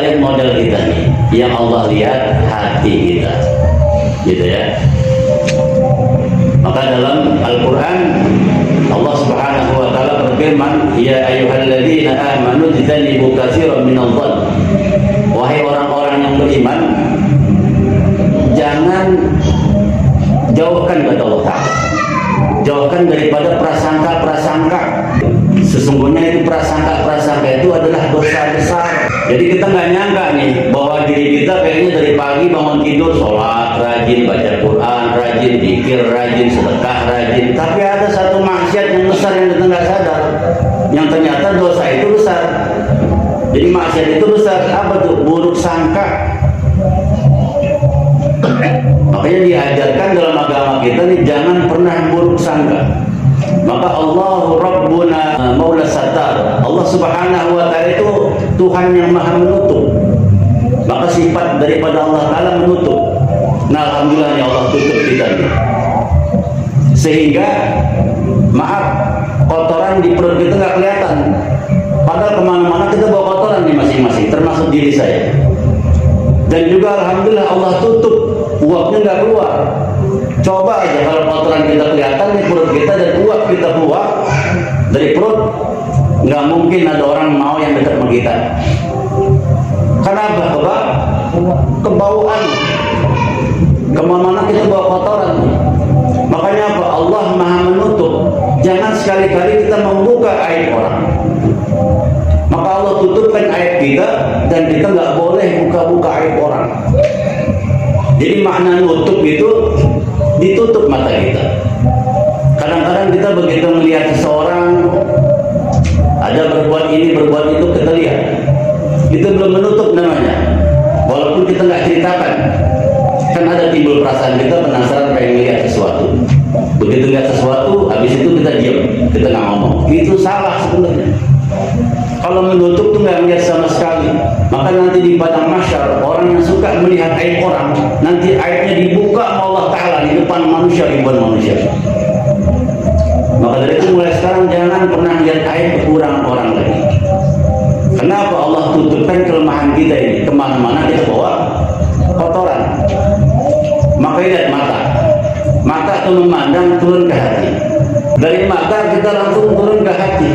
lihat model kita nih. Yang Allah lihat hati kita, gitu ya. Maka dalam Al-Quran Allah Subhanahu wa Ta'ala berfirman, ya ayyuhalladzina amanu ijtanibu katsiran minadh-dhann. Wahai orang-orang yang beriman, jangan jauhkan kepada Allah Ta'ala, jauhkan daripada prasangka-prasangka. Sesungguhnya itu prasangka-prasangka itu adalah dosa besar. Jadi kita nggak nyangka nih bahwa diri kita kayaknya dari pagi bangun tidur sholat rajin, baca Quran rajin, zikir rajin, sedekah rajin, tapi ada satu maksiat yang besar yang kita nggak sadar, yang ternyata dosa itu besar. Jadi maksiat itu besar, apa tuh? Buruk sangka. Makanya diajarkan dalam agama kita nih, jangan pernah buruk sangka. Maka Allah Rabbuna Maula Satar, Allah Subhanahu wa Ta'ala itu Tuhan yang maha menutup. Maka sifat daripada Allah Ta'ala menutup. Nah, alhamdulillah ya Allah tutup kita nih. Sehingga maaf, kotoran di perut kita nggak kelihatan, padahal kemana-mana kita bawa kotoran nih masing-masing, termasuk diri saya. Dan juga alhamdulillah Allah tutup, uapnya nggak keluar. Coba aja kalau kotoran kita kelihatan di perut kita dan uap kita keluar dari perut, nggak mungkin ada orang mau yang dekat sama kita. Kenapa? Kebauan. Kemana-mana kita bawa kotoran. Makanya apa? Allah maha menutup. Jangan sekali-kali kita membuka aib orang. Maka Allah tutupkan aib kita, dan kita nggak boleh buka-buka aib orang. Jadi makna nutup itu ditutup mata kita. Kadang-kadang kita begitu melihat seseorang ada berbuat ini, berbuat itu, kita lihat, itu belum menutup namanya. Walaupun kita nggak ceritakan, kan ada timbul perasaan kita penasaran pengen melihat sesuatu. Begitu lihat sesuatu, habis itu kita diam, kita nggak ngomong. Itu salah sebenarnya. Kalau menutup tuh nggak melihat sama sekali, maka nanti di padang mahsyar orang yang suka melihat aib orang, nanti aibnya dibuka sama Allah Ta'ala di depan manusia, ribuan manusia. Maka dari itu mulai sekarang jangan pernah lihat aib kekurangan orang lagi. Kenapa Allah tutupkan kelemahan kita ini? Kemana-mana kita bawa kotoran. Maka lihat mata. Mata itu memandang turun ke hati. Dari mata kita langsung turun ke hati.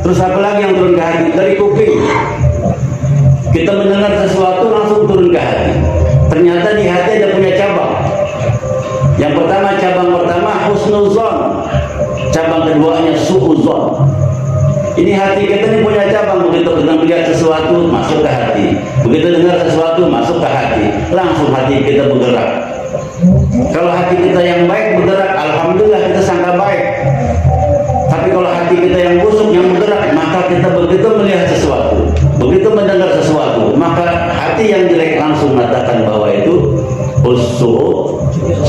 Terus apa lagi yang turun ke hati? Dari kuping. Kita mendengar sesuatu langsung turun ke hati. Ternyata di hati ada punya cabang. Yang pertama, cabang pertama husnuzon. Cabang keduanya su'uzon. Ini hati kita ini punya cabang. Begitu kita melihat sesuatu masuk ke hati, begitu dengar sesuatu masuk ke hati, langsung hati kita bergerak. Kalau hati kita yang baik bergerak, alhamdulillah kita sangka baik. Tapi kalau hati kita yang busuk yang bergerak, maka kita begitu melihat sesuatu, begitu mendengar sesuatu, maka hati yang jelek langsung mengatakan bahwa itu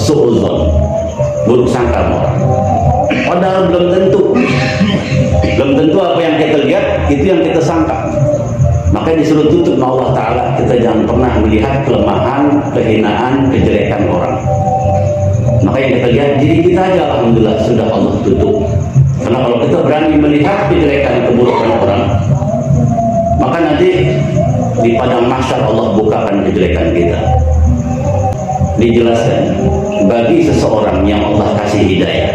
su'uzon, buruk sangka orang. Padahal belum tentu apa yang kita lihat itu yang kita sangka. Makanya disuruh tutup sama Allah Ta'ala. Kita jangan pernah melihat kelemahan, kehinaan, kejelekan orang. Maka yang kita lihat diri kita aja, alhamdulillah sudah Allah tutup. Karena kalau kita berani melihat kejelekan, keburukan orang, maka nanti di padang mahsyar Allah bukakan kejelekan kita. Dijelaskan bagi seseorang yang Allah kasih hidayah.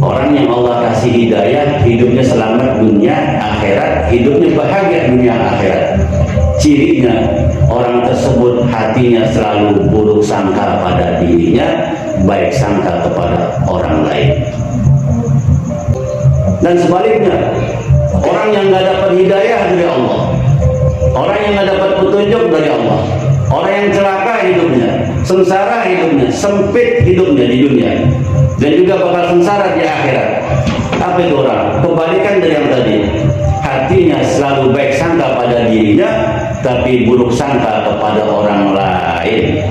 Orang yang Allah kasih hidayah, hidupnya selamat dunia akhirat, hidupnya bahagia dunia akhirat. Cirinya, orang tersebut hatinya selalu buruk sangka pada dirinya, baik sangka kepada orang lain. Dan sebaliknya, orang yang nggak dapat hidayah dari Allah, orang yang nggak dapat petunjuk dari Allah, orang yang celaka hidupnya, sengsara hidupnya, sempit hidupnya di dunia, dan juga bakal sengsara di akhirat. Apa itu orang? Kebalikan dari yang tadi. Hatinya selalu baik sangka pada dirinya, tapi buruk sangka kepada orang lain.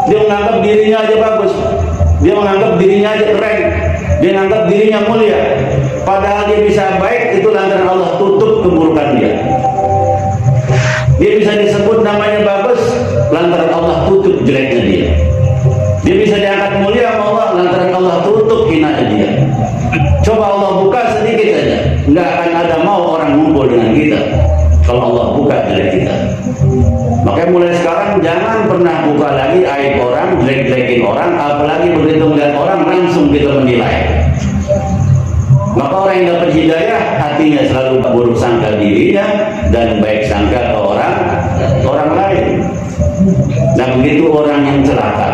Dia menganggap dirinya aja bagus, dia menganggap dirinya aja keren, dia menganggap dirinya mulia. Padahal dia bisa baik itu lantaran Allah tutup keburukan dia. Dia bisa disebut namanya bagus lantaran Allah tutup jeleknya dia. Dia bisa diangkat mulia sama Allah lantaran Allah tutup hinanya dia. Coba Allah buka sedikit saja, nggak akan ada mau orang ngumpul dengan kita. Kalau Allah Allah buka jelek kita. Makanya mulai sekarang jangan pernah buka lagi aib orang, jelek-jelekin orang, apalagi begitu melihat orang langsung kita menilai. Maka orang yang dapat hidayah hatinya selalu buruk sangka dirinya dan baik sangka ke orang lain. Dan begitu orang yang celaka,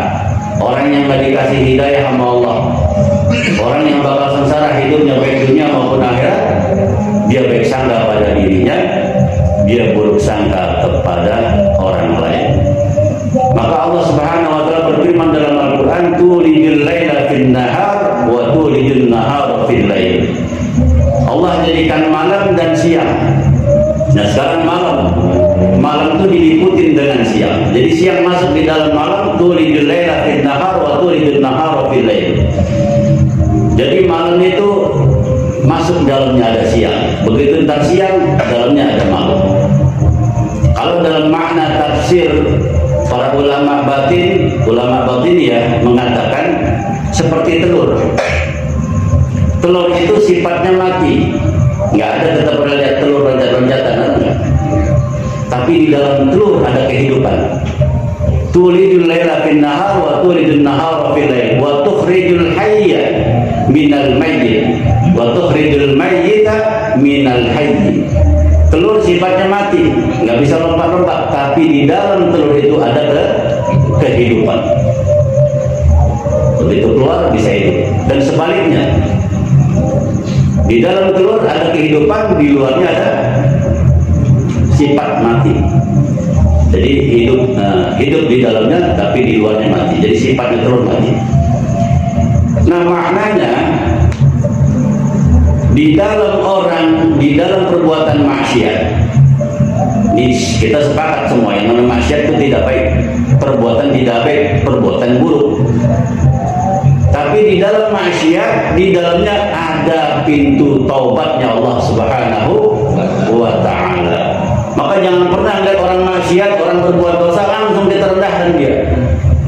orang yang gak dikasih hidayah sama Allah, orang yang bakal sengsara hidupnya baik dunia maupun akhirat, dia baik sangka pada dirinya, dia buruk sangka kepada orang lain. Maka Allah Subhanahu wa taala berfirman dalam Al-Qur'an, "Tulijul laila fin nahar wa tulijul nahara fil lail." Allah jadikan malam dan siang. Nah, sekarang malam itu diliputin dengan siang. Jadi siang masuk di dalam malam, tulijul laila fin nahar wa tulijul nahara fil lail. Jadi malam itu masuk dalamnya ada siang. Begitu entar siang, dalamnya ada malam. Kalau dalam makna tafsir para ulama batin ya mengatakan seperti telur. Telur itu sifatnya mati, nggak ada, kita pernah lihat telur loncat-loncatan, enggak. Tapi di dalam telur ada kehidupan. Tulijul laila fin nahar wa tulijul nahara fil lail wa tukhrijul hayya minal mayyit wa tukhrijul mayyita minal hayy. Telur sifatnya mati, nggak bisa lompat-lompat, tapi di dalam telur itu ada kehidupan. Begitu keluar bisa hidup. Dan sebaliknya, di dalam telur ada kehidupan, di luarnya ada sifat mati. Jadi hidup di dalamnya, tapi di luarnya mati. Jadi sifatnya telur mati. Nah, maknanya di dalam perbuatan maksiat, kita sepakat semua yang namanya maksiat itu tidak baik, perbuatan tidak baik, perbuatan buruk. Tapi di dalam maksiat, di dalamnya ada pintu taubatnya Allah Subhanahu wa ta'ala. Maka jangan pernah lihat orang maksiat, orang berbuat dosa langsung kita rendahkan dia.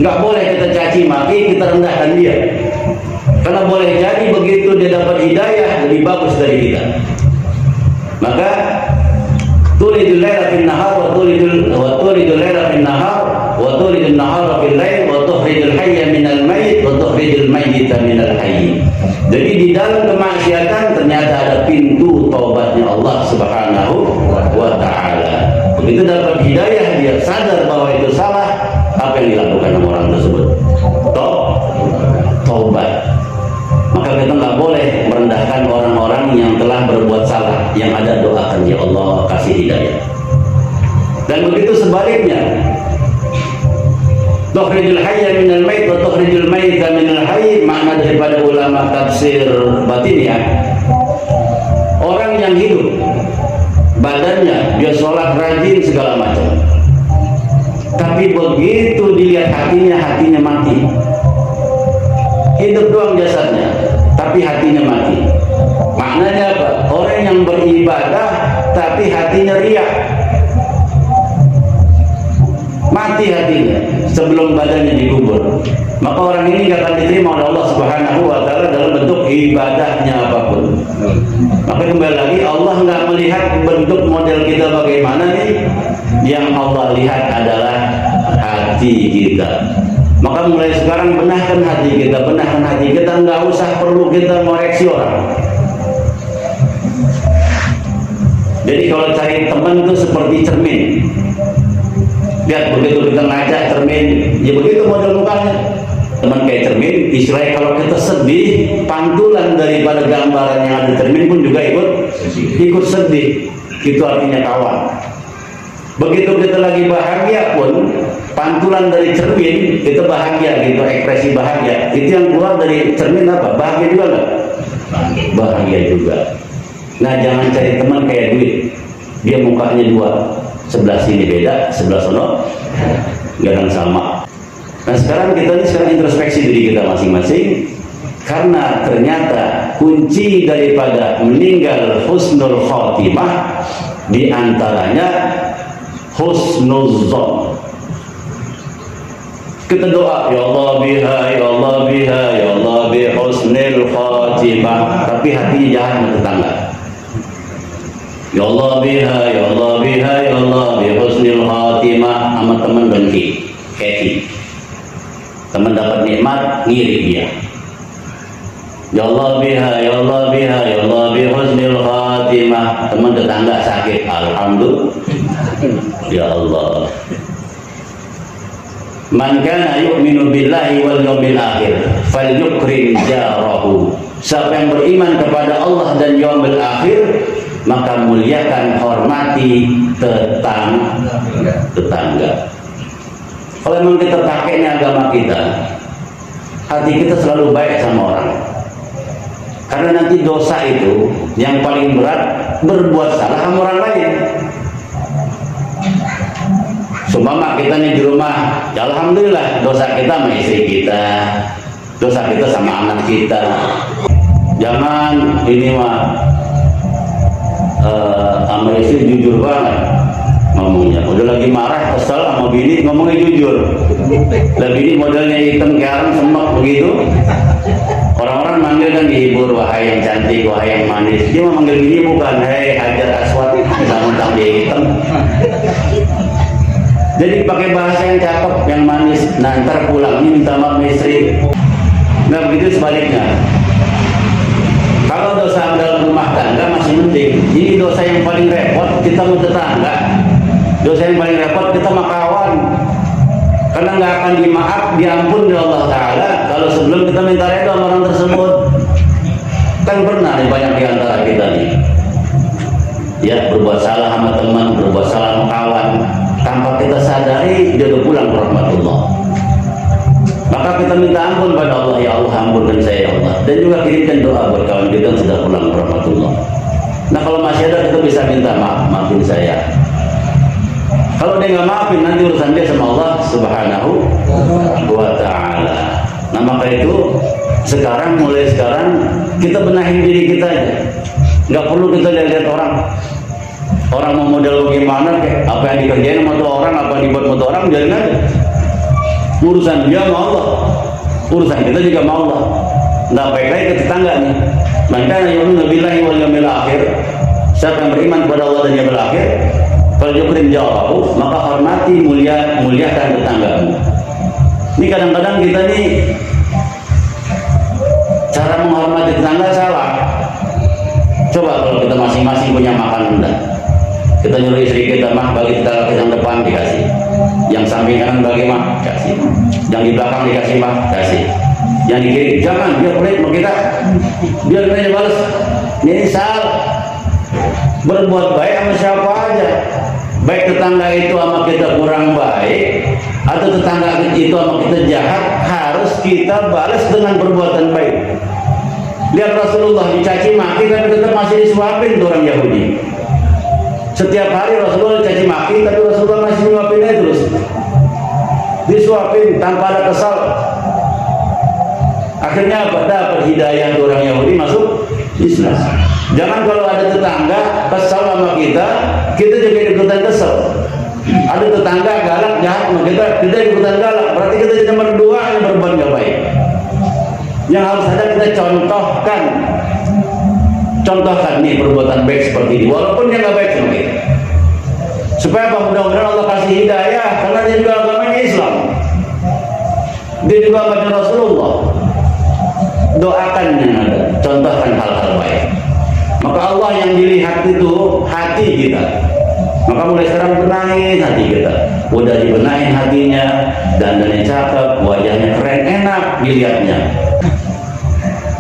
Nggak boleh kita caci maki, kita rendahkan dia. Karena boleh jadi begitu dia dapat hidayah lebih bagus dari kita. Maka tulijul laila fin nahar wa tulijul laila fin nahar wa tulijul nahara fil lail wa tukhrijul hayya minal mayyit wa tukhrijul mayyita minal hayy. Jadi di dalam kemaksiatan ternyata ada pintu taubatnya Allah Subhanahu wa ta'ala. Begitu dapat hidayah, dia sadar bahwa itu salah, apa yang dilakukan sama orang tersebut? Taubat. Maka kita nggak boleh merendahkan orang-orang yang telah berbuat salah, yang ada doakan, ya Allah kasih hidayah. Dan begitu sebaliknya, tukhrijul hayya minal mayyit wa tukhrijul mayyita minal hayy, makna daripada ulama tafsir batin ya, orang yang hidup badannya, dia sholat rajin segala macam, tapi begitu dilihat hatinya mati. Hidup doang jasadnya, tapi hatinya mati. Maknanya apa? Orang yang beribadah tapi hatinya riya, mati hatinya sebelum badannya dikubur. Maka orang ini gak akan diterima oleh Allah Subhanahu wa ta'ala dalam bentuk ibadahnya apapun. Maka kembali lagi, Allah nggak melihat bentuk model kita bagaimana nih. Yang Allah lihat adalah hati kita. Maka mulai sekarang benahkan hati kita, nggak usah perlu kita mengoreksi orang. Jadi kalau cari teman itu seperti cermin. Lihat begitu kita ngajak cermin, ya begitu model mukanya. Teman kayak cermin, istilahnya kalau kita sedih, pantulan daripada gambaran yang ada di cermin pun juga ikut sedih. Itu artinya kawan. Begitu kita lagi bahagia pun, pantulan dari cermin itu bahagia gitu, ekspresi bahagia. Itu yang keluar dari cermin apa? Bahagia juga nggak? Bahagia juga. Nah, jangan cari teman kayak duit. Dia mukanya dua, sebelah sini beda, sebelah sono nggak sama. Nah, sekarang kita introspeksi diri kita masing-masing, karena ternyata kunci daripada meninggal husnul khotimah diantaranya husnuzon. Kita doa, ya Allah biha, ya Allah biha, ya Allah bi husnil khotimah, tapi hatinya jahat sama tetangga. Ya Allah biha, ya Allah biha, ya Allah bi husnil khatimah. Sama teman dengki, Keti. Teman dapat nikmat, ngiri dia. Ya Allah biha, ya Allah biha, ya Allah bi husnil khatimah. Teman tetangga sakit, alhamdulillah. Ya Allah. Man kana yu'minu billahi wal yawmil akhir falyukrim jarahu. Siapa yang beriman kepada Allah dan yaumil akhir, maka muliakan, hormati tetangga. Kalau memang kita pakainya agama kita, hati kita selalu baik sama orang. Karena nanti dosa itu yang paling berat berbuat salah sama orang lain. Seumpama kita nih di rumah, ya alhamdulillah dosa kita sama istri kita, dosa kita sama anak kita. Jangan ini mah sama istri jujur banget ngomongnya. Udah lagi marah, kesel sama bini, ngomongnya jujur. Lah bini modelnya hitam garam semak begitu. Orang-orang manggil kan dihibur, wahai yang cantik, wahai yang manis. Dia mau manggil bini bukan, hei Hajar Aswad, mentang-mentang dia hitam. Jadi pakai bahasa yang cakep, yang manis. Nah ntar pulangnya minta maaf istri. Nah begitu sebaliknya. Kalau dosa dalam rumah tangga masih penting. Ini dosa yang paling repot kita mau tetangga. Dosa yang paling repot kita sama kawan. Karena nggak akan dimaaf, diampun oleh Allah Ta'ala kalau sebelum kita minta redha sama orang tersebut. Kan pernah nih banyak di antara kita nih, ya berbuat salah sama teman, berbuat salah sama kawan, tanpa kita sadari dia udah pulang ke rahmatullah. Maka kita minta ampun pada Allah, ya Allah ampunkan saya ya Allah. Dan juga kirimkan doa buat kawan kita yang sudah pulang ke rahmatullah. Nah kalau masih ada kita bisa minta maaf, maafin saya. Kalau dia nggak maafin, nanti urusan dia sama Allah Subhanahu wa Ta'ala. Nah maka itu mulai sekarang kita benahin diri kita aja. Nggak perlu kita lihat orang. Orang mau model bagaimana, kayak apa yang dikerjain sama tuh orang, apa yang dibuat sama tuh orang, biarin aja. Urusan dia sama Allah, urusan kita juga sama Allah. Nggak baik-baik ke tetangga nih. Maka yu'minu billahi wal yawmil akhir. Siapa yang beriman kepada Allah dan yaumil akhir, falyukrim jarahu, maka hormati, muliakan tetanggamu. Ini kadang-kadang kita nih cara menghormati tetangga salah. Coba kalau kita masing-masing punya makan rendah, kita nyuruh istri kita, mah bagi tetangga kita yang depan dikasih, yang samping kanan bagi mah kasih, yang di belakang dikasih mah kasih, yang di kiri jangan, biar pelit sama kita, biar kita balas. Ini salah. Berbuat baik sama siapa aja, baik tetangga itu sama kita kurang baik atau tetangga itu sama kita jahat, harus kita balas dengan perbuatan baik. Lihat Rasulullah dicaci maki tapi tetap masih disuapin tuh orang Yahudi. Setiap hari Rasulullah dicaci maki tapi Rasulullah masih nyuapinnya terus, disuapin tanpa ada kesal. Akhirnya apa? Dapat hidayah tuh orang Yahudi, masuk Islam. Jangan kalau ada tetangga kesal sama kita juga ikutan kesal. Ada tetangga galak jahat sama kita ikutan galak. Berarti kita jadi nomor dua yang berbuat gak baik. Yang harus ada kita contohkan nih perbuatan baik seperti ini, walaupun dia gak baik sama kita. Supaya apa? Mudah-mudahan Allah kasih hidayah, karena dia juga agamanya Islam, dia juga agama Rasulullah. Doakan yang ada, contohkan hal-hal baik. Maka Allah yang dilihat itu hati kita. Maka mulai sekarang benahin hati kita. Udah dibenahin hatinya, dandannya cakep, wajahnya keren, enak dilihatnya.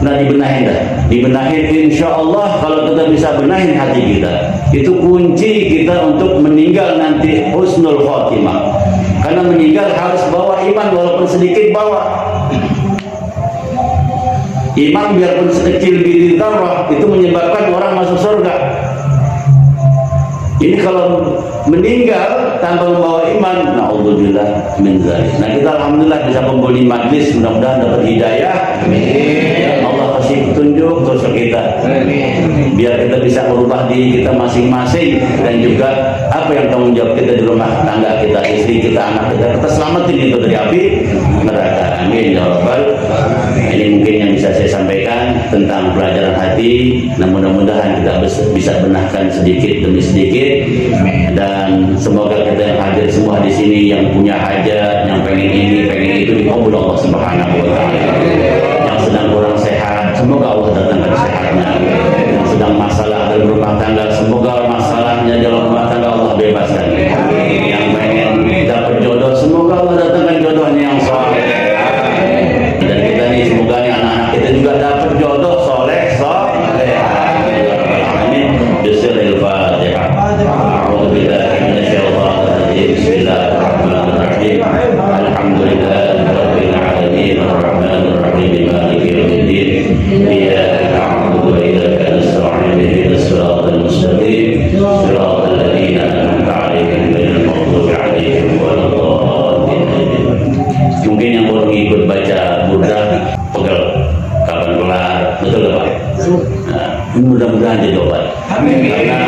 Nah dibenahin dah, dibenahin, insya Allah. Kalau kita bisa benahin hati kita, itu kunci kita untuk meninggal nanti husnul khotimah. Karena meninggal harus bawa iman, walaupun sedikit bawa. Iman biarpun sekecil biji zarrah itu menyebabkan orang masuk surga. Ini kalau meninggal tanpa membawa iman, naudzubillah min dzalik. Nah kita alhamdulillah bisa kumpul di majlis, mudah-mudahan dapat hidayah. Amin. Allah kasih petunjuk terus ke kita. Amin. Biar kita bisa merubah diri kita masing-masing, dan juga apa yang tanggung jawab kita di rumah tangga kita, istri kita, anak kita selamatin itu dari api neraka. Amin ya rabbal. Ini mungkin yang bisa saya sampaikan. tentang pelajaran hati. Nah, mudah-mudahan kita bisa benahkan sedikit demi sedikit, dan semoga kita yang hadir semua di sini yang punya hajat, yang pengen ini, pengen itu, dikabul Allah Subhanahu wa taala. Yang sedang kurang sehat, semoga Allah datangkan sehatnya. Yang sedang masalah dalam rumah tangga, semoga masalahnya dalam rumah tangga Allah bebaskan. Yang pengen dapat jodoh, semoga Allah datangkan jodohnya yang soleh. Dan kita nih, semoga nih anak-anak kita juga dapat jodoh soleh. Bismillahirrahmanirrahim. A'udzubillahi minasyaitonir rajim. Bismillahirrahmanirrahim. Alhamdulillahirabbil alamin arrahmanir rahim maliki yaumiddin. Iyyaka na'budu wa iyyaka nasta'in ihdinas siratal mustaqim siratal ladzina an'amta 'alaihim ghairil maghdubi 'alaihim waladdallin. Mungkin yang baru ikut baca burda pegel kapan kelar, betul nggak Pak? Nah, mudah-mudahan jadi obat. Karena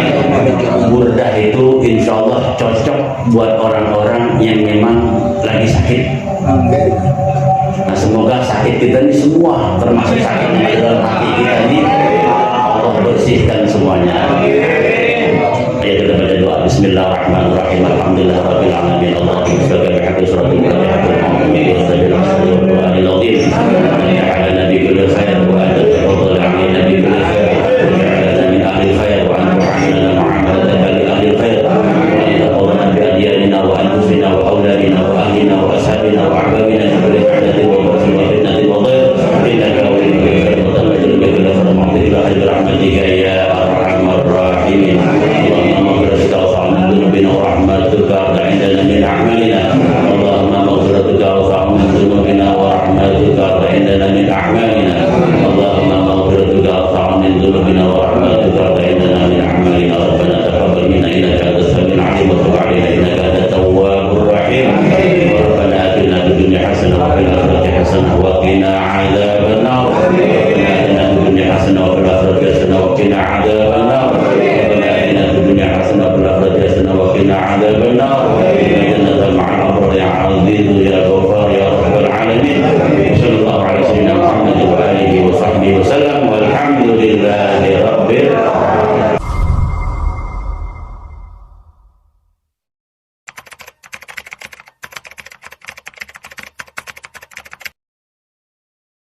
burda itu insya Allah cocok buat orang-orang yang memang lagi sakit. Nah, semoga sakit kita ini semua, termasuk sakit yang ada dalam hati kita ini, Allah bersihkan semuanya. Ayo kita baca doa. Bismillahirrahmanirrahim. Alhamdulillahirabbil alamin. Allahumma shalli ala Muhammad wa ala ali Muhammad wa sallim ala nabiyyil khair wa ala tafadhal ala nabiyil khair wa ja'alna min ahli khair wa anta wa'alna mu'amalatan li ahli khair wa ila qawlana bi adiyana wa anfusina wa awladina wa ahlina wa ashabina wa ahbabina bi rahmatika wa fitnatika wa dhair innaka waliyyu khair wa tamajjid bi kulli rahmatika ya arhamar rahimin. ورحمتك عندنا من أعمالنا اللهم مغفرتك أوسع من ذنوبنا ورحمتك عندنا من أعمالنا اللهم مغفرتك أوسع من ذنوبنا ورحمتك عندنا من أعمالنا ربنا تقبل منا إنك أنت السميع العليم وتب علينا إنك أنت التواب الرحيم ربنا آتنا في الدنيا حسنة وفي الآخرة حسنة وقنا عذاب النار ربنا آتنا في الدنيا حسنة وفي الآخرة حسنة وقنا عذاب النار ربنا آتنا في الدنيا حسنة وفي الآخرة حسنة وقنا عذاب النار